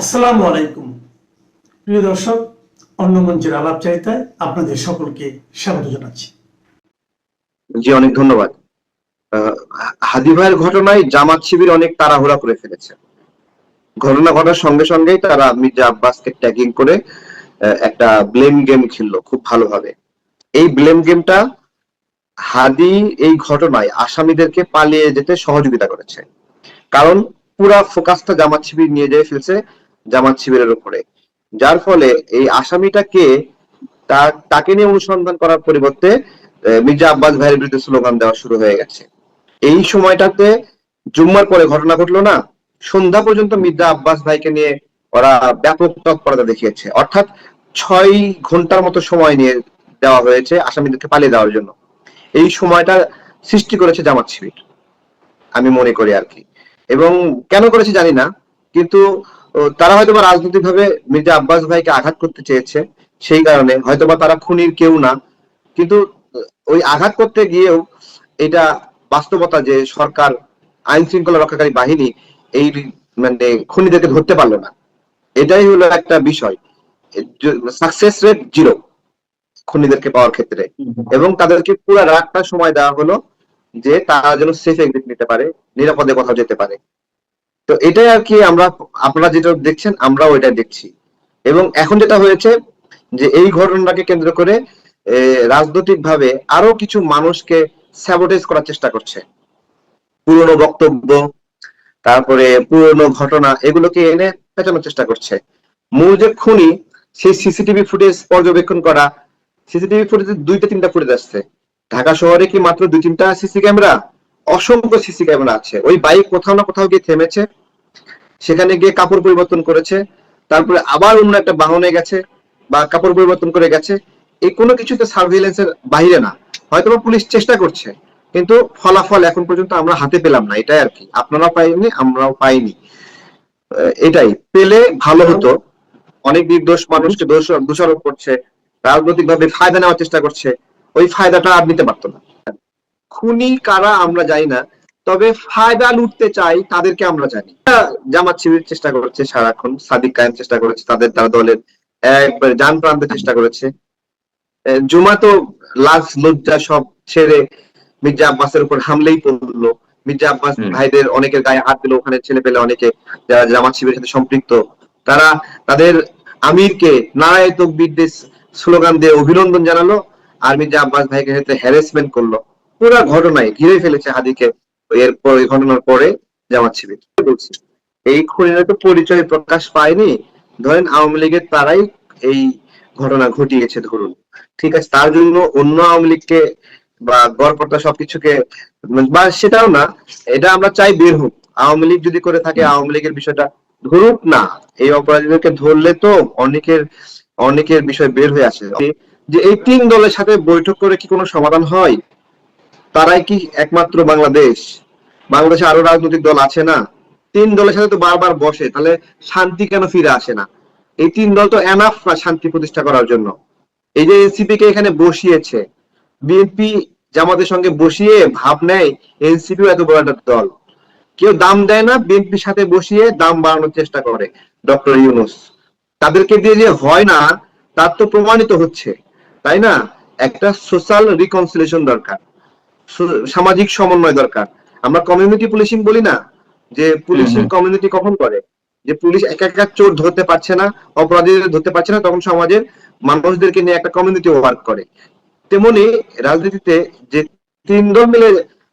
আসসালামু আলাইকুম প্রিয় দর্শক, অন্য মঞ্চের আলাপচারিতায় আপনাদের সকলকে স্বাগত জানাচ্ছি। জি, অনেক ধন্যবাদ। হাদি ভাইয়ের ঘটনায় জামাত শিবির অনেক তাড়াহুড়া করে ফেলেছে। ঘটনা ঘটার সঙ্গে সঙ্গেই তারা মির্জা আব্বাসকে ট্যাগিং করে একটা ব্লেম গেম খেললো খুব ভালোভাবে। এই ব্লেম গেমটা হাদি এই ঘটনায় আসামিদেরকে পালিয়ে যেতে সহযোগিতা করেছে, কারণ পুরা ফোকাসটা জামাত শিবির নিয়ে যেয়ে ফেলছে জামাত শিবিরের উপরে, যার ফলে এই আসামিটাকে তাকে নিয়ে অনুসন্ধান করার পরিবর্তে মির্জা আব্বাস ভাইয়ের বিরুদ্ধে স্লোগান দেওয়া শুরু হয়ে গেছে। এই সময়টাতে জুম্মার পরে ঘটনা ঘটলো না, সন্ধ্যা পর্যন্ত মির্জা আব্বাস ভাইকে নিয়ে ওরা ব্যাপক তৎপরতা দেখিয়েছে, অর্থাৎ 6 ঘন্টার মতো সময় নিয়ে দেওয়া হয়েছে আসামিদেরকে পালিয়ে দেওয়ার জন্য। এই সময়টা সৃষ্টি করেছে জামাত শিবির, আমি মনে করি আর কি। এবং কেন করেছে জানি না, কিন্তু তারা হয়তোবা রাজনৈতিক ভাবে মির্জা আব্বাস ভাইকে আঘাত করতে চেয়েছে, সেই কারণে হয়তোবা তারা খুনির কেউ না, কিন্তু ওই আঘাত করতে গিয়েও এটা বাস্তবতা যে সরকার, আইন শৃঙ্খলা রক্ষাকারী বাহিনী এই মানে খুনিদেরকে ধরতে পারলো না। এটাই হলো একটা বিষয়। সাকসেস রেট 0 খুনিদেরকে পাওয়ার ক্ষেত্রে, এবং তাদেরকে পুরো রাতটা সময় দেওয়া হলো যে তারা যেন সেফ এক্সিট নিতে পারে, নিরাপদে কোথাও যেতে পারে। তো এটাই আর কি, আপনারা যেটা দেখছেন আমরাও এটা দেখছি। এবং এখন যেটা হয়েছে যে এই ঘটনাকে কেন্দ্র করে রাজনৈতিক ভাবে আরো কিছু মানুষকে স্যাবোটেজ করার চেষ্টা করছে। পুরনো বক্তব্য, তারপরে পুরনো ঘটনা, এগুলোকে এনে পেঁচানোর চেষ্টা করছে। মূল যে খুনি, সেই সিসিটিভি ফুটেজ পর্যবেক্ষণ করা, সিসিটিভি ফুটেজে 2-3টা ফুটেজ আসছে। ঢাকা শহরে কি মাত্র 2-3টা সিসি ক্যামেরা? অসংখ্য সিসি ক্যামেরা আছে। ওই বাইক কোথাও না কোথাও গিয়ে থেমেছে, সেখানে গিয়ে কাপড় পরিবর্তন করেছে, তারপরে আবার অন্য একটা বাহনে গেছে বা কাপড় পরিবর্তন করে গেছে। এই কোনো কিছুতে সার্ভিলেন্সের বাইরে না। হয়তো পুলিশ চেষ্টা করছে, কিন্তু ফলাফল এখন পর্যন্ত আমরা হাতে পেলাম না। এটাই আর কি, আপনারাও পাইনি, আমরাও পাইনি। এটাই পেলে ভালো হতো। অনেক নির্দোষ মানুষকে দোষারোপ করছে, রাজনৈতিক ভাবে ফায়দা নেওয়ার চেষ্টা করছে, ওই ফায়দাটা আর নিতে পারতো না। খুনি কারা আমরা জানি না, তবে ফায়দা লুটতে চাই তাদেরকে আমরা জানি। জামাত শিবির চেষ্টা করেছে সারাক্ষণ, সাদিক কায়েম চেষ্টা করেছে, তারা দলের একবার যান প্রান্তে চেষ্টা করেছে। জুমা তো লাজ লজ্জা সব ছেড়ে মির্জা আব্বাসের উপর হামলেই পড়লো। মির্জা আব্বাস ভাইদের অনেকের গায়ে হাত দিল, ওখানে ছেলে পেলে অনেকে যারা জামাত শিবিরের সাথে সম্পৃক্ত, তারা তাদের আমিরকে নারায়ে তাকবীর দিয়ে স্লোগান দিয়ে অভিনন্দন জানালো, আর মির্জা আব্বাস ভাইকে সাথে হ্যারাসমেন্ট করলো। পুরো ঘটনায় ঘিরে ফেলেছে হাদিকে। এরপর এই ঘটনার পরে জামাত শিবির বলছি, এই খুনিরা তো পরিচয় প্রকাশ পায়নি। ধরেন আওয়ামী লীগের তারাই এই ঘটনা ঘটিয়েছে ধরুন, ঠিক আছে, তার জন্য অন্য আওয়ামী লীগকে বা গড়পড়তা সবকিছুকে, বা সেটাও না, এটা আমরা চাই বের হোক। আওয়ামী লীগ যদি করে থাকে আওয়ামী লীগের বিষয়টা ধরুক না, এই অপরাধীদেরকে ধরলে তো অনেকের বিষয় বের হয়ে আসে। যে এই 3 দলের সাথে বৈঠক করে কি কোনো সমাধান হয়? তারাই কি একমাত্র বাংলাদেশে আরো রাজনৈতিক দল আছে না? 3 দলের সাথে তো বারবার বসে, তাহলে শান্তি কেন ফিরে আসে না? এই 3 দল তো এনাফ না শান্তি প্রতিষ্ঠা করার জন্য। এই যে এনসিপি কে এখানে বসিয়েছে, বিএনপি জামাতের সঙ্গে বসিয়ে ভাব নেয় এনসিপি এত বড় একটা দল, কেউ দাম দেয় না, বিএনপির সাথে বসিয়ে দাম বাড়ানোর চেষ্টা করে ডক্টর ইউনূস। তাদেরকে দিয়ে যে হয় না, তার তো প্রমাণিত হচ্ছে, তাই না? একটা সোশ্যাল রিকনসিলিয়েশন দরকার, সামাজিক সমন্বয় দরকার। আমরা কমিউনিটি পুলিশিং বলি না, যে পুলিশিং কমিউনিটি কখন করে, যে পুলিশ একা একা চোর ধরতে পারছে না, অপরাধীদের ধরতে পারছে না, তখন সমাজের মানুষদেরকে নিয়ে একটা কমিউনিটি ওয়ার্ক করে। তেমনি রাজনীতিতে যে 3 দল মিলে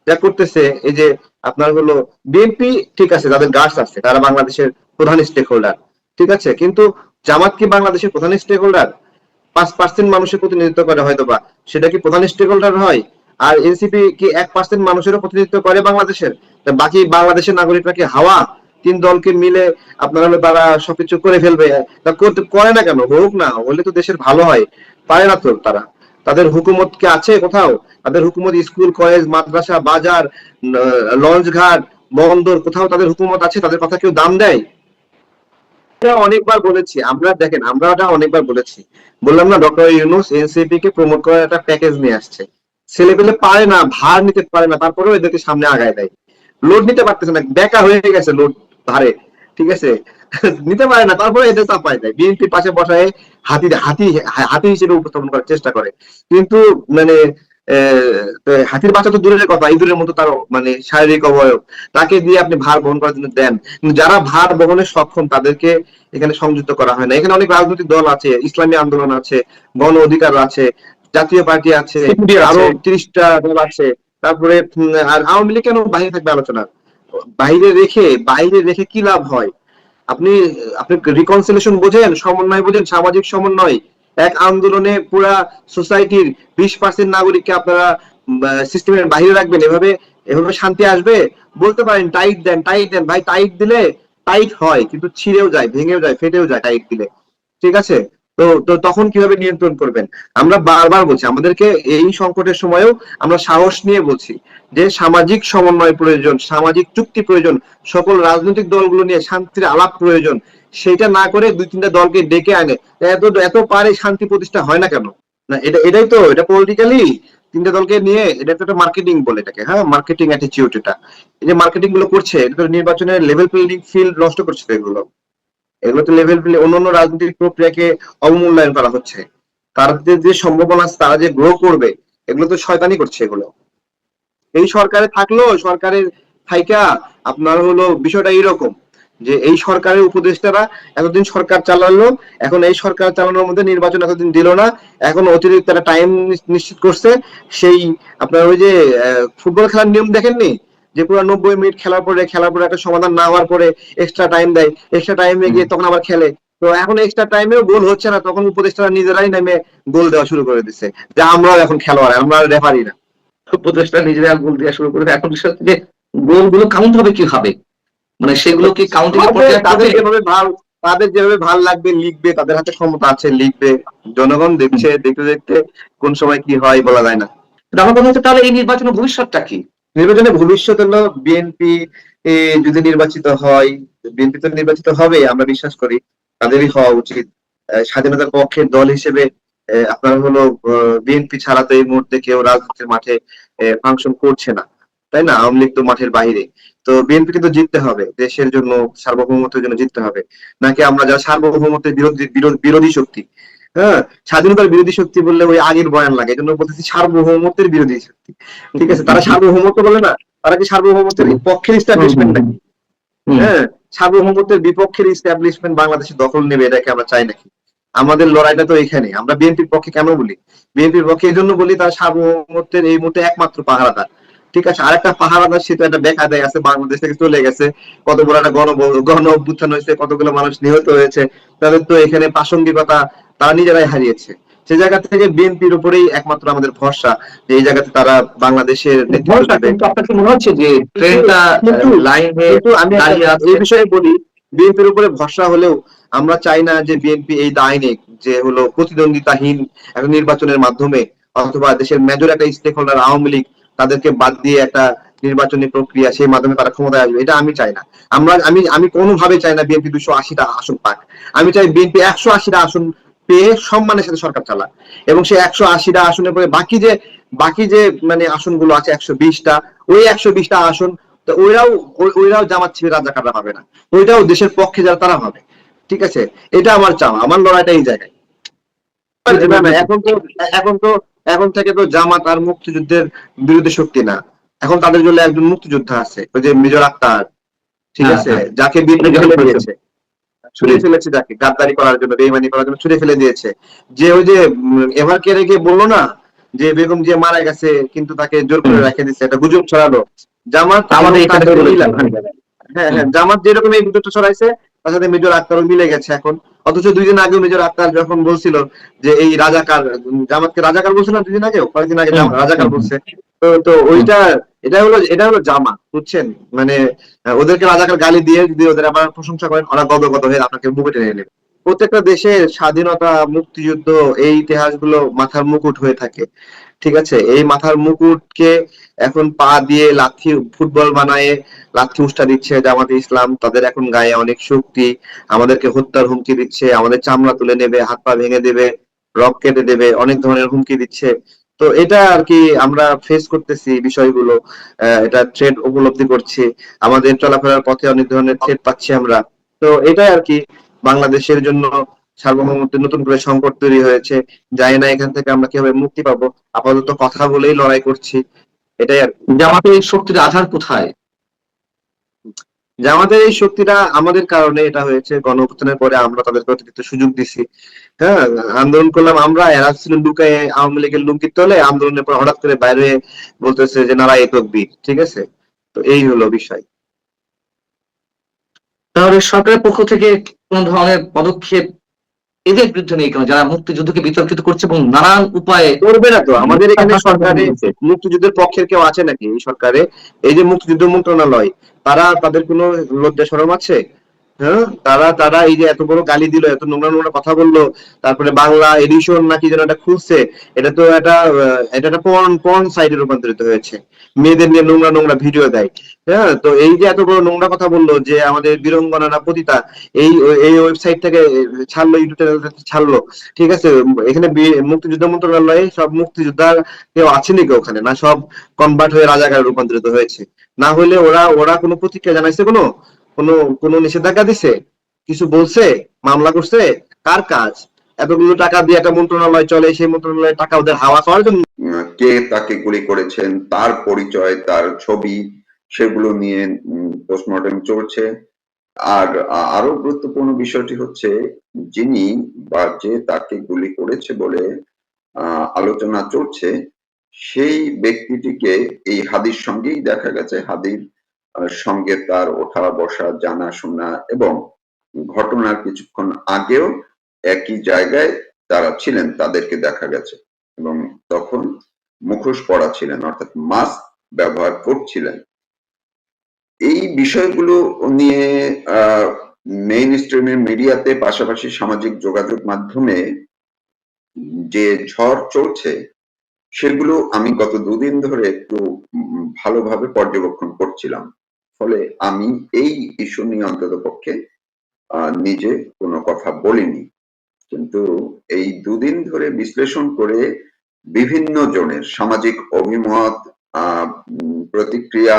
যা করতেছে, এই যে আপনার হলো বিএনপি, ঠিক আছে, তাদের গার্ডস আছে, তারা বাংলাদেশের প্রধান স্টেক হোল্ডার, ঠিক আছে, কিন্তু জামাত কি বাংলাদেশের প্রধান স্টেক হোল্ডার? 5% মানুষের প্রতিনিধিত্ব করে হয়তোবা, সেটা কি প্রধান স্টেক হোল্ডার হয়? আর এনসিপি কি 1% মানুষেরও প্রতিনিধিত্ব করে বাংলাদেশের? বাকি বাংলাদেশের নাগরিকরা কি হাওয়া? 3 দলকে মিলে আপনারা হলো তারা সবকিছু করে ফেলবে, তা করতে করে না কেন? হোক না, হলে তো দেশের ভালো হয়। পারে না তো তারা? তাদের হুকুমত কি আছে কোথাও? তাদের হুকুমত স্কুল, কলেজ, মাদ্রাসা, বাজার, লঞ্চ ঘাট, বন্দর, কোথাও তাদের হুকুমত আছে? তাদের কথা কেউ দাম দেয়? অনেকবার বলেছি আমরা, দেখেন আমরা এটা অনেকবার বলেছি, বললাম না, ডক্টর ইউনূস এনসিপি কে প্রমোট করার একটা প্যাকেজ নিয়ে আসছে। ছেলেপেলে পারে না, ভার নিতে পারে না, তারপরেও এদেরকে সামনে আগায় দেয়। লোড নিতে পারতেছে না, বেকার হয়ে গেছে লোড ভারে, ঠিক আছে? নিতে পারে না, তারপরে এদের চাপায় দেয়, বিএনপির পাশে বসায় হাতি হাতি হাতি হিসেবে উপস্থাপন করার চেষ্টা করে। কিন্তু মানে হাতির বাচ্চা তো দূরের কথা, ইঁদুরের মতো তার মানে শারীরিক অবয়ব, তাকে দিয়ে আপনি ভার বহন করার জন্য দেন, কিন্তু যারা ভার বহনে সক্ষম তাদেরকে এখানে সংযুক্ত করা হয় না। এখানে অনেক রাজনৈতিক দল আছে, ইসলামী আন্দোলন আছে, গণ অধিকার আছে, জাতীয় পার্টি আছে, আরো 30টা দল আছে। তারপরে আর আওয়ামী লীগ কেন বাইরে থাকবে আলোচনা? বাইরে রেখে কি লাভ হয়? আপনি আপনি রিকনসিলিয়েশন বোঝেন, সমন্বয় বোঝেন, সামাজিক সমন্বয়? এক আন্দোলনে পুরা সোসাইটির 20% নাগরিককে আপনারা সিস্টেমের বাইরে রাখবেন, এভাবে এভাবে শান্তি আসবে? বলতে পারেন টাইট দেন, টাইট দেন, ভাই টাইট দিলে টাইট হয়, কিন্তু ছিঁড়েও যায়, ভেঙেও যায়, ফেটেও যায় টাইট দিলে। ঠিক আছে? তো তখন কিভাবে নিয়ন্ত্রণ করবেন? আমরা বারবার বলছি, আমাদেরকে এই সংকটের সময়ও আমরা সাহস নিয়ে বলছি যে সামাজিক সমন্বয় প্রয়োজন, সামাজিক চুক্তি প্রয়োজন, সকল রাজনৈতিক দলগুলো নিয়ে শান্তির আলাপ প্রয়োজন। সেটা না করে 2-3টা দলকে ডেকে আনে, এত এত পারে শান্তি প্রতিষ্ঠা হয় না কেন? না, এটাই তো, এটা পলিটিক্যালি 3টে দলকে নিয়ে এটা তো একটা মার্কেটিং বলে এটাকে, হ্যাঁ, মার্কেটিং অ্যাটিটিউড। এটা এই যে মার্কেটিং গুলো করছে, এটা তো নির্বাচনের লেভেল প্লেইং ফিল্ড নষ্ট করছে। এগুলো এগুলো তো লেভেল প্লে, অন্যান্য রাজনৈতিক প্রক্রিয়াকে অবমূল্যায়ন করা হচ্ছে। তাদের যে সম্ভাবনা আছে, তারা যে গ্রো করবে, এগুলো তো শয়তানি করছে এগুলো। এই সরকারে থাকলো, সরকারের থাইকা আপনার হলো বিষয়টা এরকম যে এই সরকারের উপদেষ্টারা এতদিন সরকার চালালো, এখন এই সরকার চালানোর মধ্যে নির্বাচন এতদিন দিল না, এখন অতিরিক্ত একটা টাইম নিশ্চিত করছে। সেই আপনার ওই যে ফুটবল খেলার নিয়ম দেখেননি, যে পুরো 90 মিনিট খেলার পরে একটা সমাধান না হওয়ার পরে এক্সট্রা টাইম দেয়, এক্সট্রা টাইমে গিয়ে তখন আবার খেলে। তো এখন এক্সট্রা টাইমেও গোল হচ্ছে না, তখন উপদেষ্টারা নিজেরাই নেমে গোল দেওয়া শুরু করে দিচ্ছে, যে আমরাও এখন খেলোয়াড়, আমরা রেফারি না। উপদেষ্টা নিজেরা গোল দেওয়া শুরু করবে। এখন বিষয় হচ্ছে যে গোলগুলো কাউন্ট হবে কিভাবে, মানে সেগুলো কি কাউন্টিং এর পর্যায়ে তাদের যেভাবে ভাল লাগবে লিখবে, তাদের হাতে ক্ষমতা আছে, লিখবে। জনগণ দেখছে, দেখতে দেখতে কোন সময় কি হয় বলা যায় না। আমার কথা হচ্ছে তাহলে এই নির্বাচনের ভবিষ্যৎটা কি? নির্বাচনের ভবিষ্যৎ হলো বিএনপি যদি নির্বাচিত হয়, বিএনপি তো নির্বাচিত হবে আমরা বিশ্বাস করি, তাদেরই হওয়া উচিত। স্বাধীনতার পক্ষের দল হিসেবে আপনার হলো বিএনপি ছাড়া তো এই মুহূর্তে কেউ রাজনীতির মাঠে ফাংশন করছে না, তাই না? আওয়ামী লীগ তো মাঠের বাইরে। তো বিএনপি কিন্তু জিততে হবে, দেশের জন্য, সার্বভৌমত্বের জন্য জিততে হবে। নাকি আমরা যারা সার্বভৌমত্বের বিরোধী শক্তি, হ্যাঁ, স্বাধীনতার বিরোধী শক্তি বললে ওই আগের বয়ান লাগে, এই জন্য বলতেছি সার্বভৌমত্বের বিরোধী শক্তি। ঠিক আছে? তারা সার্বভৌমত্ব বলে না, তারা কি সার্বভৌমত্বের পক্ষের ইস্টাবলিশমেন্ট নাকি? হ্যাঁ, সার্বভৌমত্বের বিপক্ষের ইস্টাবলিশমেন্ট বাংলাদেশে দখল নেবে, এটাকে আমরা চাই নাকি? আমাদের লড়াইটা তো এখানে। আমরা বিএনপির পক্ষে কেন বলি? বিএনপির পক্ষে এই জন্য বলি, তার সার্বভৌমত্বের এই মুহূর্তে একমাত্র পাহারাদার। ঠিক আছে? আরেকটা পাহারাদার, সে তো একটা বেকায়দায় আছে, বাংলাদেশ থেকে চলে গেছে, কত বড় একটা গণ অভ্যুত্থান হয়েছে, কতগুলো মানুষ নিহত হয়েছে, তাদের তো এখানে প্রাসঙ্গিকতা তারা নিজেরাই হারিয়েছে। সে জায়গা থেকে বিএনপির উপরেই একমাত্র আমাদের ভরসা, যে এই জায়গাতে তারা বাংলাদেশের নেতৃত্ব দেবে। কিন্তু আপনার কি মনে হচ্ছে যে ট্রেনটা লাইনে আমি দাঁড়িয়ে আছে? এই বিষয়ে বলি, বিএনপির উপরে ভরসা হলেও আমরা চাই না যে বিএনপি এই দায় নেই, যে হলো প্রতিদ্বন্দ্বিতাহীন একটা নির্বাচনের মাধ্যমে, অথবা দেশের মেজর একটা স্টেক হোল্ডার আওয়ামী লীগ, তাদেরকে বাদ দিয়ে একটা নির্বাচনী প্রক্রিয়া, সেই মাধ্যমে তারা ক্ষমতায় আসবে, এটা আমি চাই না। আমি কোনোভাবে চাই না বিএনপি 280টা আসন পাক। আমি চাই বিএনপি 180টা আসন পেয়ে সম্মানের সাথে সরকার চালাক, এবং সেই 180টা আসনের পরে বাকি যে মানে আসনগুলো আছে 120টা, ওই 120টা আসন তো ওইরাও জামাত শিবির রাজাকাররা পাবে না, ওইটাও দেশের পক্ষে যারা তারা হবে। ঠিক আছে? এটা আমার চাওয়া, আমার লড়াইটা এই জায়গায়। এখন থেকে তো জামাত আর মুক্তিযুদ্ধের বিরোধী শক্তি না, এখন তাদের জন্য একজন মুক্তিযোদ্ধা আছে, ওই যে মেজর আক্তার। ঠিক আছে? যাকে বিএনপি ফেলে দিয়েছে, ছুড়ে ফেলেছে, যাকে গাদ্দারি করার জন্য, বেইমানি করার জন্য ছুড়ে ফেলে দিয়েছে। যে ওই যে এভার কেয়ারে গিয়ে বললো না যে বেগম যে মারা গেছে, কিন্তু তাকে জোর করে রেখে দিচ্ছে, একটা গুজব ছড়ালো। জামাত আমাদের এখানে হ্যাঁ, জামাত যেরকম এই গুজবটা ছড়াইছে, তার সাথে মেজর আক্তারও মিলে গেছে এখন। অথচ 2 দিন আগে মেজর আক্তার যখন বলছিল যে এই রাজাকার, জামাতকে রাজাকার বলছিল না 2 দিন আগে, কয়েকদিন আগে রাজাকার বলছে। তো এটা হলো জামাত, বুঝছেন? মানে ওদেরকে রাজাকার গালি দিয়ে যদি ওদের আবার প্রশংসা করেন, ওরা গদগদ হয়ে আপনাকে বুকে টেনে নেবে। প্রত্যেকটা দেশের স্বাধীনতা, মুক্তিযুদ্ধ, এই ইতিহাসগুলো মাথার মুকুট হয়ে থাকে। ঠিক আছে? এই মাথার মুকুটকে এখন পা দিয়ে লাথি ফুটবল বানায় লাথি উষ্টা দিচ্ছে জামাতে ইসলাম। তাদের এখন গায়ে অনেক শক্তি, আমাদেরকে হত্যার হুমকি দিচ্ছে, আমাদের চামড়া তুলে নেবে, হাত পা ভেঙে দেবে, রক কেটে দেবে, অনেক ধরনের হুমকি দিচ্ছে। তো এটা আর কি আমরা ফেস করতেছি বিষয়গুলো, এটা থ্রেট উপলব্ধি করছি, আমাদের চলাফেরার পথে অনেক ধরনের থ্রেট পাচ্ছি আমরা। তো এটাই আর কি, বাংলাদেশের জন্য সার্বভৌমত্বের নতুন করে সংকট তৈরি হয়েছে। জানি না এখান থেকে আমরা কিভাবে মুক্তি পাবো, আপাতত কথা বলেই লড়াই করছি, এটাই আর কি। জামাতের এই শক্তির আধার কোথায়? যে আমাদের এই শক্তিটা আমাদের কারণে এটা হয়েছে, গণঅভ্যুত্থানের পরে আমরা তাদেরকে অতিরিক্ত সুযোগ দিছি। হ্যাঁ, আন্দোলন করলাম আমরা, এরা ছিল লুকায়ে আওয়ামী লীগের লুঙ্গির তলে, আন্দোলনের পর হঠাৎ করে বাইরে বলতেছে যে নারায়ে তাকবীর, ঠিক আছে? তো এই হলো বিষয়। তাহলে সরকারের পক্ষ থেকে কোন ধরনের পদক্ষেপ এদের বিরুদ্ধে নেই কেন, যারা মুক্তিযুদ্ধকে বিতর্কিত করছে এবং নানান উপায়ে করবে না তো? আমাদের এখানে সরকারে মুক্তিযুদ্ধের পক্ষের কেউ আছে নাকি এই সরকারে? এই যে মুক্তিযুদ্ধ মন্ত্রণালয়, তাদের কোনো লজ্জা শরম আছে? হ্যাঁ, তারা এই যে এত বড় গালি দিল, এত নোংরা নোংরা কথা বললো, তারপরে বাংলা এডিশন নাকি যেন একটা খুলছে, এটা তো একটা পর্ন সাইটে রূপান্তরিত হয়েছে, মেয়েদের নিয়ে নোংরা নোংরা ভিডিও দেয়। হ্যাঁ, তো এই যে এত বড় নোংরা কথা বললো যে আমাদের বীরঙ্গনারা পতিতা, এই এই ওয়েবসাইট থেকে ছাড়লো, ইউটিউব চ্যানেল থেকে ছাড়লো, ঠিক আছে? এখানে মুক্তিযুদ্ধ মন্ত্রণালয়ে সব মুক্তিযোদ্ধা কেউ আছে নাকি ওখানে? না সব কনভার্ট হয়ে রাজাকারে রূপান্তরিত হয়েছে? না হলে ওরা কোনো প্রতিক্রিয়া জানাইছে, কোনো নিষেধাজ্ঞা দিছে, কিছু বলছে, মামলা করছে? কার কাজ? এতগুলো টাকা দিয়ে একটা মন্ত্রণালয় চলে, সেই মন্ত্রণালয়ের টাকা ওদের হাওয়া খাওয়ার জন্য? কে তাকে গুলি করেছেন, তার পরিচয়, তার ছবি, সেগুলো নিয়ে পোস্টমর্টেম চলছে। আর আরো গুরুত্বপূর্ণ বিষয়টি হচ্ছে, যিনি বা যে তাকে গুলি করেছে বলে আলোচনা চলছে, সেই ব্যক্তিটিকে এই হাদির সঙ্গেই দেখা গেছে। হাদির সঙ্গে তার ওঠা বসা, জানাশোনা, এবং ঘটনার কিছুক্ষণ আগেও একই জায়গায় তারা ছিলেন, তাদেরকে দেখা গেছে, এবং তখন মুখোশ পরা ছিলেন, অর্থাৎ মাস্ক ব্যবহার করছিলেন। এই বিষয়গুলো নিয়ে মেইন স্ট্রিমের মিডিয়াতে, পাশাপাশি সামাজিক যোগাযোগ মাধ্যমে যে ঝড় চলছে, সেগুলো আমি গত দুদিন ধরে একটু ভালোভাবে পর্যবেক্ষণ করছিলাম। ফলে আমি এই ইস্যু নিয়ে অন্তত পক্ষে নিজে কোনো কথা বলিনি, কিন্তু এই দুদিন ধরে বিশ্লেষণ করে বিভিন্ন জনের সামাজিক অভিমত, প্রতিক্রিয়া,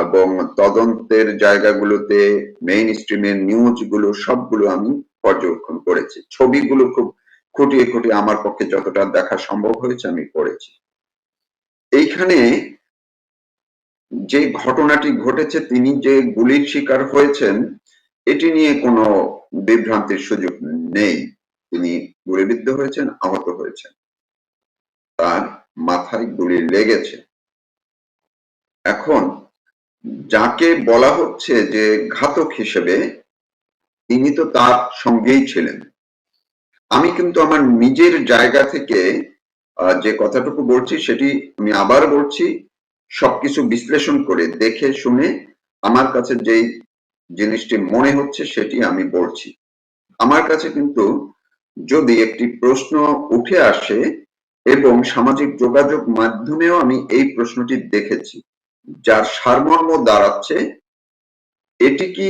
এবং তদন্তের জায়গাগুলোতে মেইন স্ট্রিমের নিউজগুলো সবগুলো আমি পর্যবেক্ষণ করেছি। ছবিগুলো খুব খুঁটিয়ে খুঁটিয়ে আমার পক্ষে যতটা দেখা সম্ভব হয়েছে আমি করেছি। এইখানে যে ঘটনাটি ঘটেছে, তিনি যে গুলির শিকার হয়েছেন, এটি নিয়ে কোনো বিভ্রান্তির সুযোগ নেই। তিনি গুলিবিদ্ধ হয়েছেন, আহত হয়েছেন, তার মাথায় গুলি লেগেছে। এখন যাকে বলা হচ্ছে যে ঘাতক হিসেবে, তিনি তো তার সঙ্গেই ছিলেন। আমি কিন্তু আমার নিজের জায়গা থেকে যে কথাটুকু বলছি, সেটি আমি আবার বলছি, সবকিছু বিশ্লেষণ করে দেখে শুনে আমার কাছে যেই জিনিসটি মনে হচ্ছে সেটি আমি বলছি। আমার কাছে কিন্তু যদি একটি প্রশ্ন উঠে আসে, এবং সামাজিক যোগাযোগ মাধ্যমেও আমি এই প্রশ্নটি দেখেছি, যার সারমর্ম দাঁড়াচ্ছে, এটি কি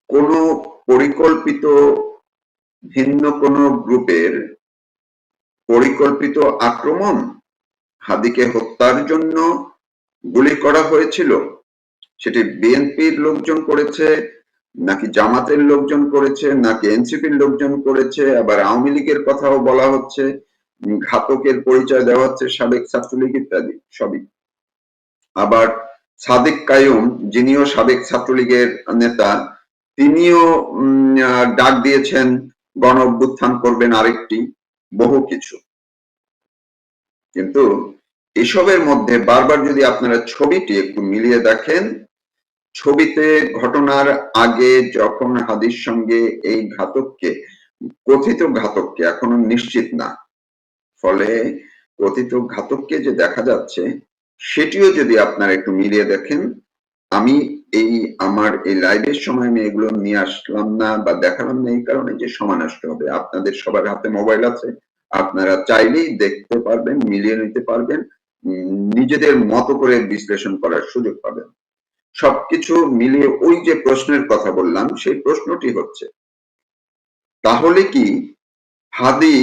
কোনো পরিকল্পিত ভিন্ন কোনো গ্রুপের পরিকল্পিত আক্রমণ? হাদিকে হত্যার জন্য গুলি করা হয়েছিল? সেটি বিএনপির লোকজন করেছে, নাকি জামাতের লোকজন করেছে, নাকি এনসিপির লোকজন করেছে? আবার আওয়ামী লীগের কথাও বলা হচ্ছে, ঘাতকের পরিচয় দেওয়া হচ্ছে সাবেক ছাত্রলীগ ইত্যাদি সবই। আবার সাদিক কায়ুম, যিনিও সাবেক ছাত্রলীগের নেতা, তিনিও ডাক দিয়েছেন গণ অভ্যুত্থান করবেন আরেকটি, বহু কিছু। কিন্তু এসবের মধ্যে বারবার যদি আপনারা ছবিটি একটু মিলিয়ে দেখেন, ছবিতে ঘটনার আগে যখন হাদির সঙ্গে এই ঘাতককে, কথিত ঘাতককে, এখনো নিশ্চিত না, ফলে কথিত ঘাতককে যে দেখা যাচ্ছে, সেটিও যদি আপনারা একটু মিলিয়ে দেখেন, আমি আমার এই লাইভের সময় আমি এগুলো নিয়ে আসলাম না বা দেখালাম না এই কারণে যে সময় নষ্ট হবে। আপনাদের সবার হাতে মোবাইল আছে, আপনারা চাইলেই দেখতে পারবেন, মিলিয়ে নিতে পারবেন, নিজেদের মতো করে বিশ্লেষণ করার সুযোগ পাবেন। সবকিছু মিলিয়ে ওই যে প্রশ্নের কথা বললাম, সেই প্রশ্নটি হচ্ছে, তাহলে কি হাদি,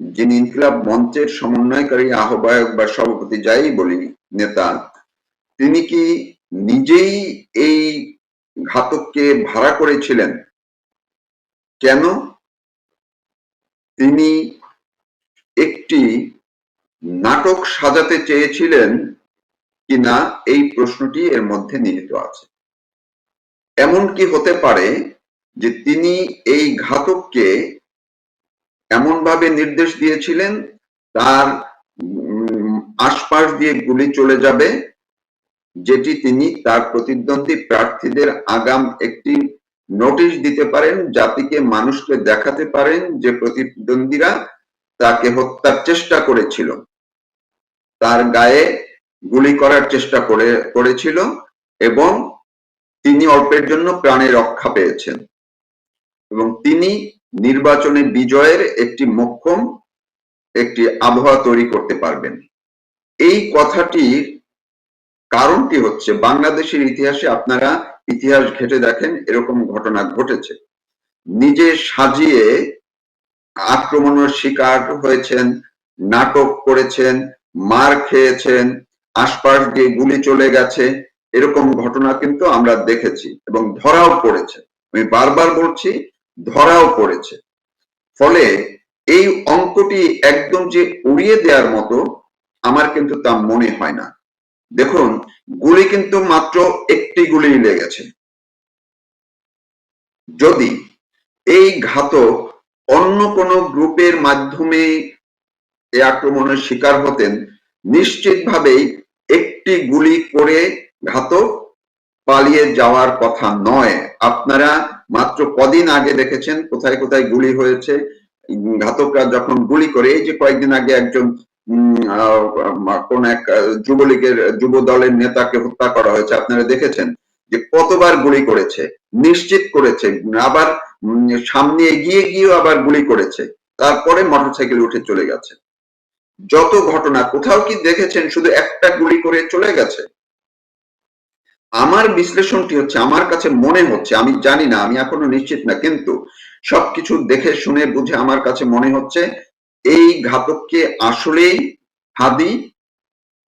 যিনি ইনকিলাব মঞ্চের সমন্বয়কারী, আহ্বায়ক বা সভাপতি, যাই বলি, নেতা, তিনি কি নিজেই এই ঘাতককে ভাড়া করেছিলেন, কেন? তিনি একটি নাটক সাজাতে চেয়েছিলেন কিনা এই প্রশ্নটি এর মধ্যে নিহিত আছে। এমন কি হতে পারে যে তিনি এই ঘাতককে এমন ভাবে নির্দেশ দিয়েছিলেন তার আশপাশ দিয়ে গুলি চলে যাবে, যেটি তিনি তার প্রতিদ্বন্দ্বী প্রার্থীদের আগাম একটি নোটিশ দিতে পারেন, জাতিকে মানুষকে দেখাতে পারেন যে প্রতিদ্বন্দ্বীরা তাকে হত্যার চেষ্টা করেছিল, তার গায়ে গুলি করার চেষ্টা করেছিল এবং তিনি অল্পের জন্য প্রাণে রক্ষা পেয়েছেন এবং তিনি নির্বাচনে বিজয়ের একটি মোক্ষম একটি আবহাওয়া তৈরি করতে পারবেন। এই কথাটির কারণটি হচ্ছে বাংলাদেশের ইতিহাসে আপনারা ইতিহাস ঘেঁটে দেখেন এরকম ঘটনা ঘটেছে। নিজে সাজিয়ে আক্রমণের শিকার হয়েছেন, নাটক করেছেন, মার খেয়েছেন, আশপাশ দিয়ে গুলি চলে গেছে, এরকম ঘটনা কিন্তু আমরা দেখেছি এবং ধরাও পড়েছে। আমি বারবার বলছি, ধরাও পড়েছে। ফলে এই অঙ্কটি একদম যে উড়িয়ে দেওয়ার মতো আমার কিন্তু তা মনে হয় না। দেখুন, গুলি কিন্তু মাত্র একটি গুলি লেগেছে। যদি এই ঘাতক অন্য কোনো গ্রুপের মাধ্যমে এই আক্রমণের শিকার হতেন, নিশ্চিতভাবেই একটি গুলি করে ঘাতক পালিয়ে যাওয়ার কথা নয়। আপনারা মাত্র কদিন আগে দেখেছেন কোথায় কোথায় গুলি হয়েছে। ঘাতকরা যখন গুলি করে, এই যে কয়েকদিন আগে একজন কোন এক যুবলীগের যুব দলের নেতাকে হত্যা করা হয়েছে, আপনারা দেখেছেন যে কতবার গুলি করেছে, নিশ্চিত করেছে, আবার সামনে এগিয়ে গিয়েও আবার গুলি করেছে, তারপরে মোটরসাইকেল উঠে চলে গেছে। যত ঘটনা, কোথাও কি দেখেছেন শুধু একটা গুলি করে চলে গেছে? আমার বিশ্লেষণটি হচ্ছে, আমার কাছে মনে হচ্ছে, আমি জানি না, আমি এখনো নিশ্চিত না, কিন্তু সবকিছু দেখে শুনে বুঝে আমার কাছে মনে হচ্ছে এই ঘাতককে আসলেই হাদি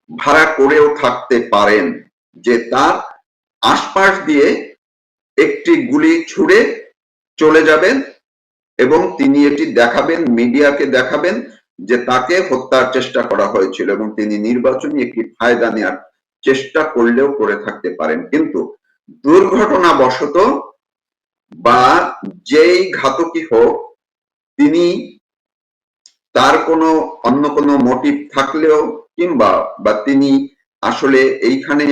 ভাড়া করেও থাকতে পারেন, যে তার আশপাশ দিয়ে একটি গুলি ছুড়ে চলে যাবেন এবং তিনি এটি দেখাবেন, মিডিয়াকে দেখাবেন যে তাকে হত্যার চেষ্টা করা হয়েছিল এবং তিনি নির্বাচনী একটি ফায়দা নেওয়ার চেষ্টা করলেও করে থাকতে পারেন। কিন্তু দুর্ঘটনাবশত বা যেই ঘাতকই হোক, তিনি তার কোনো অন্য কোনো মোটিভ থাকলেও কিংবা তিনি আসলে এইখানে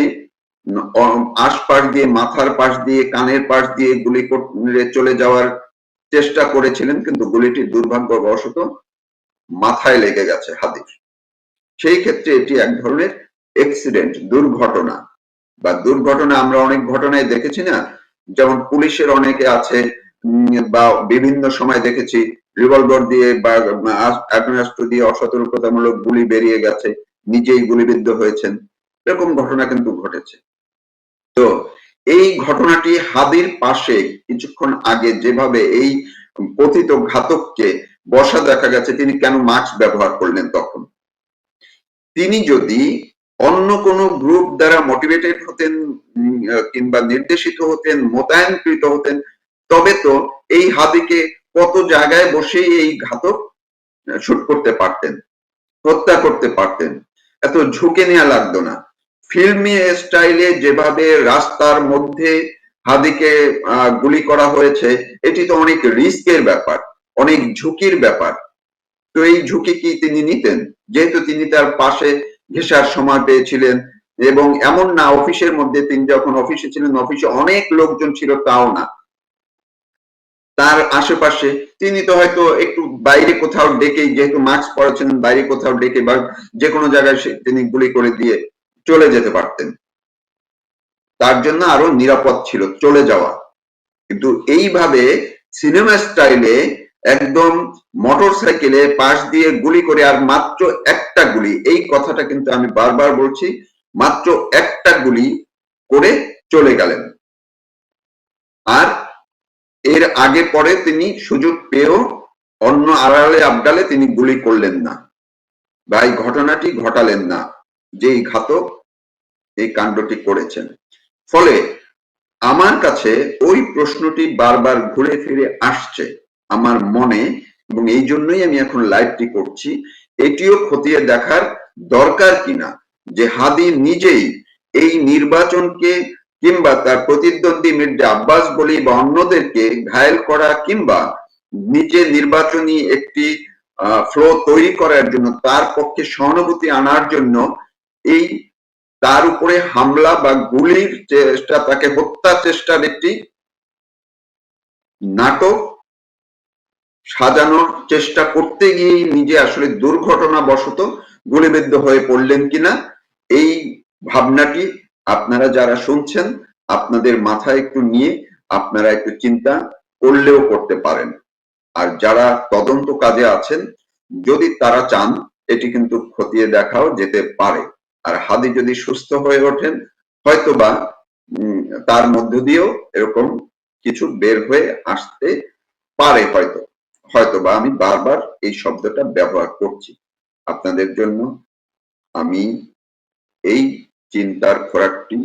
আশপাশ দিয়ে, মাথার পাশ দিয়ে, কানের পাশ দিয়ে গুলি করে চলে যাওয়ার চেষ্টা করেছিলেন, কিন্তু গুলিটি দুর্ভাগ্যবশত মাথায় লেগে গেছে হাদির। সেই ক্ষেত্রে এটি এক ধরনের অ্যাক্সিডেন্ট, দুর্ঘটনা। বা দুর্ঘটনা আমরা অনেক ঘটনায় দেখেছি না, যেমন পুলিশের অনেকে আছে বা বিভিন্ন সময় দেখেছি রিভলভার দিয়ে বা আগ্নেয়াস্ত্র দিয়ে অসতর্কতামূলক গুলি বেরিয়ে গেছে, নিজেই গুলিবিদ্ধ হয়েছেন, এরকম ঘটনা কিন্তু ঘটেছে। তো এই ঘটনাটি হাদির পাশে কিছুক্ষণ আগে যেভাবে এই কথিত ঘাতককে বসা দেখা গেছে, তিনি কেন মাস্ক ব্যবহার করলেন তখন? তিনি যদি অন্য কোনো গ্রুপ দ্বারা মোটিভেটেড হতেন কিংবা নির্দেশিত হতেন, মোতায়েনকৃত হতেন, তবে তো এই হাদিকে কত জায়গায় বসেই এই ঘাতক শুট করতে পারতেন, হত্যা করতে পারতেন, এত ঝুঁকে নেওয়া লাগতো না। ফিল্মি স্টাইলে যেভাবে রাস্তার মধ্যে হাদিকে গুলি করা হয়েছে, এটি তো অনেক রিস্কের ব্যাপার, অনেক ঝুঁকির ব্যাপার। তো এই ঝুঁকি কি তিনি নিতেন? যেহেতু তিনি তার পাশে ঘেঁষার সময় পেয়েছিলেন, এবং এমন না অফিসের মধ্যে, তিনি যখন অফিসে ছিলেন অফিসে অনেক লোকজন ছিল তাও না, তার আশেপাশে তিনি তো হয়তো একটু বাইরে কোথাও ডেকে, যেহেতু মাস্ক পরেছিলেন, বাইরে কোথাও ডেকে বা যে কোনো জায়গায় তিনি গুলি করে দিয়ে চলে যেতে পারতেন, তার জন্য আরো নিরাপদ ছিল চলে যাওয়া। কিন্তু এইভাবে সিনেমা স্টাইলে একদম মোটর সাইকেলে পাশ দিয়ে গুলি করে, আর মাত্র একটা গুলি, এই কথাটা কিন্তু আমি বারবার বলছি, মাত্র একটা গুলি করে চলে গেলেন। আর এর আগে পরে তিনি সুযোগ পেয়েও অন্য আড়ালে আবডালে তিনি গুলি করলেন না বা এই ঘটনাটি ঘটালেন না, যেই ঘাতক এই কাণ্ডটি করেছেন। ফলে আমার কাছে ওই প্রশ্নটি বারবার ঘুরে ফিরে আসছে আমার মনে, এবং এই জন্যই আমি এখন লাইভটি করছি। এটিও খতিয়ে দেখার দরকার কিনা যে হাদি নিজেই এই নির্বাচনকে কিংবা তার প্রতিদ্বন্দ্বী মির্জা আব্বাস বলি বা অন্যদেরকে ঘায়েল করা কিংবা নিজে নির্বাচনী একটি ফ্লো তৈরি করার জন্য, তার পক্ষে সহানুভূতি আনার জন্য এই তার উপরে হামলা বা গুলির চেষ্টা, তাকে হত্যা চেষ্টার একটি নাটক সাজানোর চেষ্টা করতে গিয়ে নিজে আসলে দুর্ঘটনাবশত গুলিবিদ্ধ হয়ে পড়লেন কিনা, এই ভাবনাটি আপনারা যারা শুনছেন আপনাদের মাথায় একটু নিয়ে আপনারা একটু চিন্তা করলেও করতে পারেন। আর যারা তদন্ত কাজে আছেন, যদি তারা চান, এটি কিন্তু খতিয়ে দেখাও যেতে পারে। আর হাদি যদি সুস্থ হয়ে ওঠেন, হয়তোবা তার মধ্য দিয়েও এরকম কিছু বের হয়ে আসতে পারে। হয়তোবা আমি বারবার এই শব্দটা ব্যবহার করছি আপনাদের জন্য। আমি এই চিন্তার খোরাকটি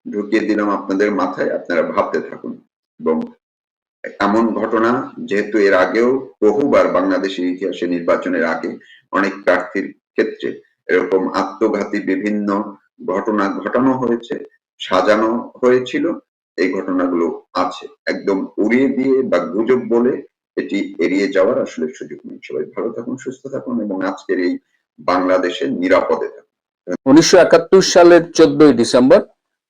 ঢুকিয়ে দিলাম আপনাদের মাথায়, আপনারা ভাবতে থাকুন। এবং এমন ঘটনা যেহেতু এর আগেও বহুবার বাংলাদেশের ইতিহাসে নির্বাচনের আগে অনেক প্রার্থীর ক্ষেত্রে এরকম আত্মঘাতী বিভিন্ন ঘটনা ঘটানো হয়েছে, সাজানো হয়েছিল, এই ঘটনাগুলো আছে। একদম উড়িয়ে দিয়ে বা গুজব বলে এটি এড়িয়ে যাওয়ার আসলে সুযোগ নেই। সবাই ভালো থাকুন, সুস্থ থাকুন এবং আজকের এই বাংলাদেশে নিরাপদে থাকুন। 1971 সালের 14ই ডিসেম্বর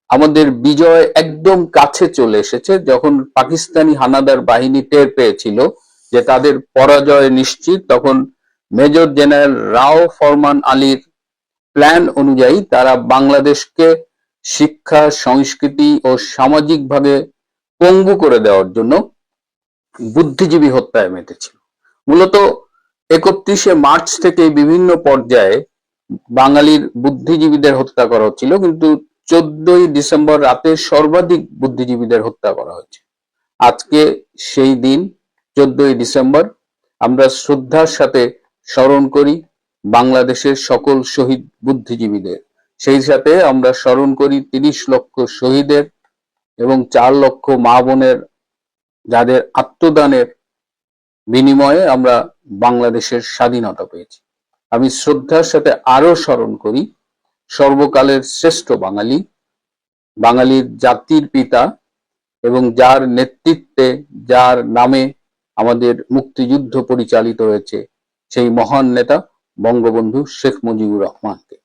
আমাদের বিজয় একদম কাছে চলে এসেছে, যখন পাকিস্তানি হানাদার বাহিনী টের পেয়েছিল যে তাদের পরাজয় নিশ্চিত, তখন মেজর জেনারেল রাও ফরমান আলীর প্ল্যান অনুযায়ী তারা বাংলাদেশকে শিক্ষা, সংস্কৃতি ও সামাজিকভাবে পঙ্গু করে দেওয়ার জন্য বুদ্ধিজীবী হত্যায় মেতেছিল। মূলত 31শে মার্চ থেকে বিভিন্ন পর্যায়ে বাঙালির বুদ্ধিজীবীদের হত্যা করা হচ্ছিল, কিন্তু 14ই ডিসেম্বর রাতে সর্বাধিক বুদ্ধিজীবীদের হত্যা করা হয়েছে। আজকে সেই দিন 14ই ডিসেম্বর আমরা শ্রদ্ধার সাথে স্মরণ করি বাংলাদেশের সকল শহীদ বুদ্ধিজীবীদের। সেই সাথে আমরা স্মরণ করি 30 লক্ষ শহীদের এবং 4 লক্ষ মা বোনের, যাদের আত্মদানের বিনিময়ে আমরা বাংলাদেশের স্বাধীনতা পেয়েছি। আমি শ্রদ্ধার সাথে আরো স্মরণ করি সর্বকালের শ্রেষ্ঠ বাঙালি, বাঙালির জাতির পিতা এবং যার নেতৃত্বে, যার নামে আমাদের মুক্তিযুদ্ধ পরিচালিত হয়েছে, সেই মহান নেতা বঙ্গবন্ধু শেখ মুজিবুর রহমানকে।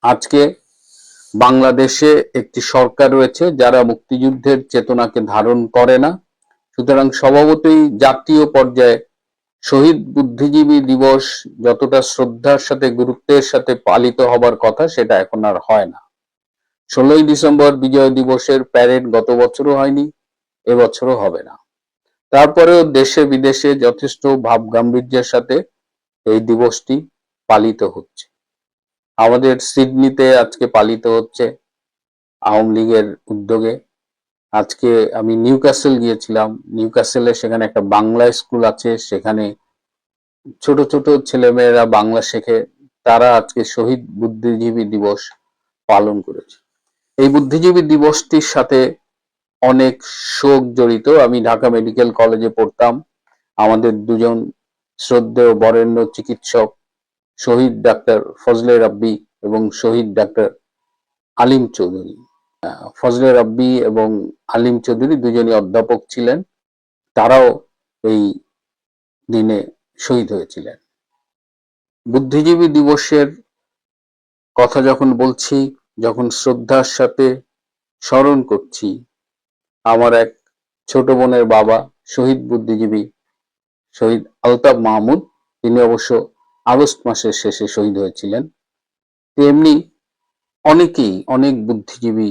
আজকে বাংলাদেশে একটি সরকার রয়েছে যারা মুক্তিযুদ্ধের চেতনাকে ধারণ করে না, সুতরাং স্বভাবতই জাতীয় পর্যায়ে শহীদ বুদ্ধিজীবী দিবস যতটা শ্রদ্ধার সাথে, গুরুত্বের সাথে পালিত হবার কথা, সেটা এখন আর হয় না। 16ই ডিসেম্বর বিজয় দিবসের প্যারেড গত বছরও হয়নি, এবছরও হবে না। তারপরেও দেশে বিদেশে যথেষ্ট ভাব গাম্ভীর্যের সাথে এই দিবসটি পালিত হচ্ছে। আমাদের সিডনিতে আজকে পালিত হচ্ছে আওয়ামী লীগের উদ্যোগে। আজকে আমি নিউক্যাসল গিয়েছিলাম, নিউক্যাসলে সেখানে একটা বাংলা স্কুল আছে, সেখানে ছোট ছোট ছেলেমেয়েরা বাংলা শেখে, তারা আজকে শহীদ বুদ্ধিজীবী দিবস পালন করেছে। এই বুদ্ধিজীবী দিবসটির সাথে অনেক শোক জড়িত। আমি ঢাকা মেডিকেল কলেজে পড়তাম, আমাদের দুজন শ্রদ্ধেয় বরেণ্য চিকিৎসক, শহীদ ডাক্তার ফজলে রাব্বি এবং শহীদ ডাক্তার আলিম চৌধুরী। ফজলে রাব্বি এবং আলিম চৌধুরী দুজনই অধ্যাপক ছিলেন, তারাও এই দিনে শহীদ হয়েছিলেন। বুদ্ধিজীবী দিবসের কথা যখন বলছি, যখন শ্রদ্ধার সাথে স্মরণ করছি, আমার এক ছোট বোনের বাবা শহীদ বুদ্ধিজীবী শহীদ আলতাফ মাহমুদ, তিনি অবশ্য আগস্ট মাসের শেষে শহীদ হয়েছিলেন। তেমনি অনেকেই, অনেক বুদ্ধিজীবী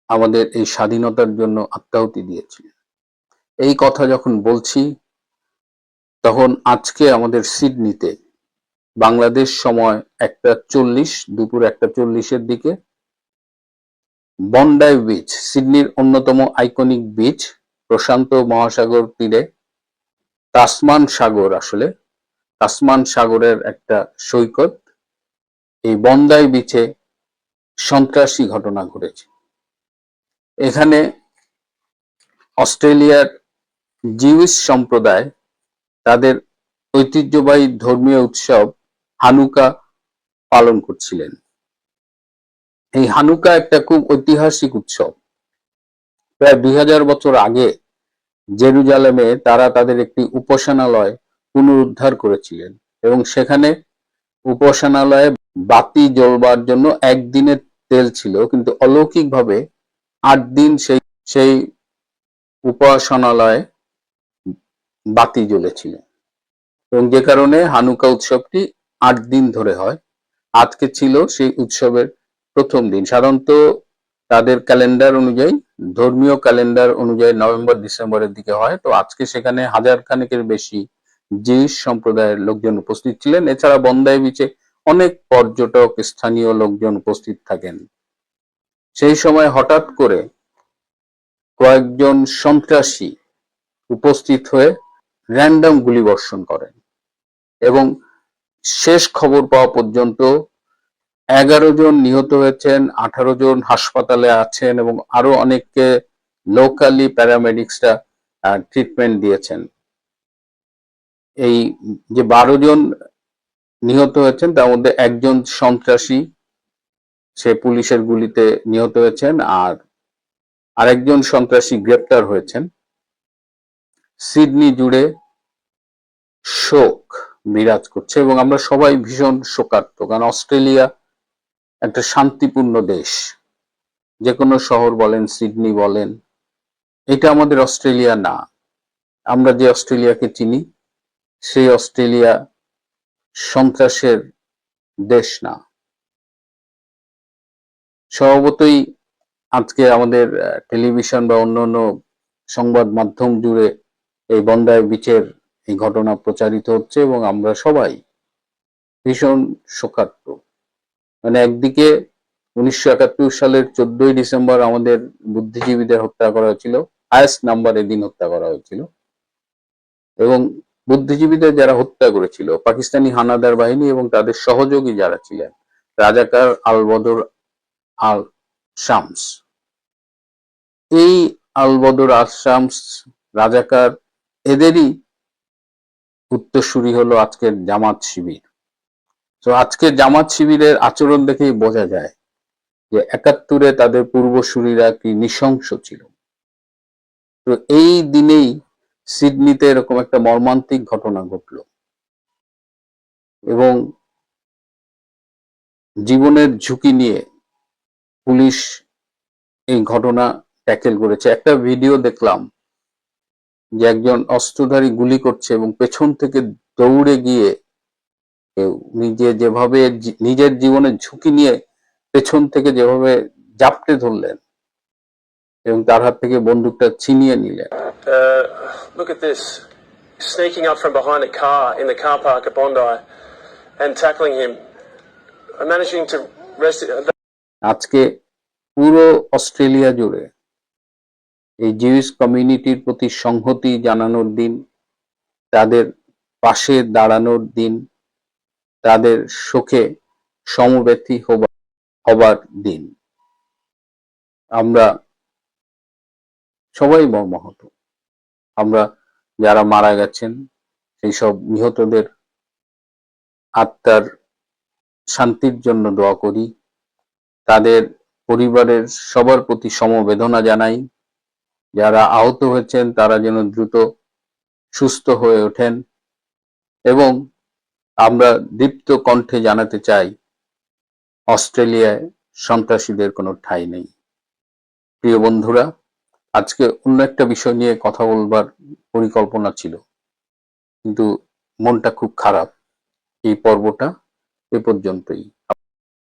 আমাদের এই স্বাধীনতার জন্য আত্মাহুতি দিয়েছিলেন। এই কথা যখন বলছি, তখন আজকে আমাদের সিডনিতে বাংলাদেশ সময় 1:40, দুপুর 1:40-এর দিকে বন্ডাই বিচ, সিডনির অন্যতম আইকনিক বিচ, প্রশান্ত মহাসাগর তীরে তাসমান সাগর, আসলে তাসমান সাগরের একটা সৈকত, এই বন্দাই বিচে সন্ত্রাসী ঘটনা ঘটেছে। এখানে অস্ট্রেলিয়ার জিউস সম্প্রদায় তাদের ঐতিহ্যবাহী ধর্মীয় উৎসব হানুকা পালন করছিলেন। এই হানুকা একটা খুব ঐতিহাসিক উৎসব। প্রায় 2000 বছর আগে জেরুজালেমে তারা তাদের একটি উপাসনালয় পুনরুদ্ধার করেছিলেন এবং সেখানে উপাসনালয়ে বাতি জ্বলবার জন্য একদিনের তেল ছিল, কিন্তু অলৌকিকভাবে 8 দিন সেই উপাসনালয়ে বাতি জ্বলেছিল এবং যে কারণে হানুকা উৎসবটি 8 দিন ধরে হয়। আজকে ছিল সেই উৎসবের প্রথম দিন। সাধারণত তাদের ক্যালেন্ডার অনুযায়ী, ধর্মীয় ক্যালেন্ডার অনুযায়ী নভেম্বর ডিসেম্বরের দিকে হয়। তো আজকে সেখানে 1000 খানেকের বেশি জিউস সম্প্রদায়ের লোকজন উপস্থিত ছিলেন। এছাড়া বন্দাই বিচে অনেক পর্যটক, স্থানীয় লোকজন উপস্থিত থাকেন। সেই সময় হঠাৎ করে কয়েকজন সন্ত্রাসী উপস্থিত হয়ে র্যান্ডম গুলিবর্ষণ করেন এবং শেষ খবর পাওয়া পর্যন্ত 11 জন নিহত হয়েছেন, 18 জন হাসপাতালে আছেন এবং আরো অনেককে লোকালি প্যারামেডিক্সরা ট্রিটমেন্ট দিয়েছেন। এই যে 12 জন নিহত হয়েছেন তার মধ্যে একজন সন্ত্রাসী, সে পুলিশের গুলিতে নিহত হয়েছেন, আর আরেকজন সন্ত্রাসী গ্রেপ্তার হয়েছেন। সিডনি জুড়ে শোক বিরাজ করছে এবং আমরা সবাই ভীষণ শোকার্ত, কারণ অস্ট্রেলিয়া একটা শান্তিপূর্ণ দেশ। যে কোনো শহর বলেন, সিডনি বলেন, এটা আমাদের অস্ট্রেলিয়া না। আমরা যে অস্ট্রেলিয়াকে চিনি সেই অস্ট্রেলিয়া সন্ত্রাসের দেশ না। স্বভাবতই আজকে আমাদের টেলিভিশন বা অন্যান্য সংবাদ মাধ্যম জুড়ে এই বন্দাই বিচের এই ঘটনা প্রচারিত হচ্ছে এবং আমরা সবাই ভীষণ শোকার্ত। মানে একদিকে 1971 সালের 14ই ডিসেম্বর আমাদের বুদ্ধিজীবীদের হত্যা করা হয়েছিল, হায়েস্ট নাম্বার এদিন হত্যা করা হয়েছিল, এবং বুদ্ধিজীবীদের যারা হত্যা করেছিল পাকিস্তানি হানাদার বাহিনী এবং তাদের সহযোগী যারা ছিলেন রাজাকার আল বদর আল শামস। এই আল বদর আল শামস রাজাকার এদেরই উত্তরসূরি হলো আজকের জামাত শিবির। তো আজকের জামাত শিবিরের আচরণ দেখেই বোঝা যায় যে 71-এ তাদের পূর্বসূরীরা কি নৃশংস ছিল। তো এই দিনেই সিডনিতে এরকম একটা মর্মান্তিক ঘটনা ঘটলো এবং জীবনের ঝুঁকি নিয়ে পুলিশ এই ঘটনা ট্যাকেল করেছে। একটা ভিডিও দেখলাম যে একজন অস্ত্রধারী গুলি করছে এবং পেছন থেকে দৌড়ে গিয়ে যেভাবে নিজের জীবনের ঝুঁকি নিয়ে পেছন থেকে যেভাবে জাপটে ধরলেন এবং তার হাত থেকে বন্দুকটা ছিনিয়ে নিলেন। Look at this. Sneaking up from behind a car in the car park at Bondi and tackling him. Managing to rest. আজকে পুরো অস্ট্রেলিয়া জুড়ে এই জিউস কমিউনিটির প্রতি সংহতি জানানোর দিন, তাদের পাশে দাঁড়ানোর দিন, তাদের শোকে সমব্যথী হবার দিন। আমরা সবাই মর্মাহত। আমরা যারা মারা গেছেন সেই সব নিহতদের আত্মার শান্তির জন্য দোয়া করি, তাদের পরিবারের সবার প্রতি সমবেদনা জানাই। যারা আহত হয়েছেন তারা যেন দ্রুত সুস্থ হয়ে ওঠেন এবং আমরা দীপ্ত কণ্ঠে জানাতে চাই অস্ট্রেলিয়ায় সন্ত্রাসীদের কোনো ঠাঁই নেই। প্রিয় বন্ধুরা, আজকে অন্য একটা বিষয় নিয়ে কথা বলবার পরিকল্পনা ছিল, কিন্তু মনটা খুব খারাপ। এই পর্বটা এ পর্যন্তই।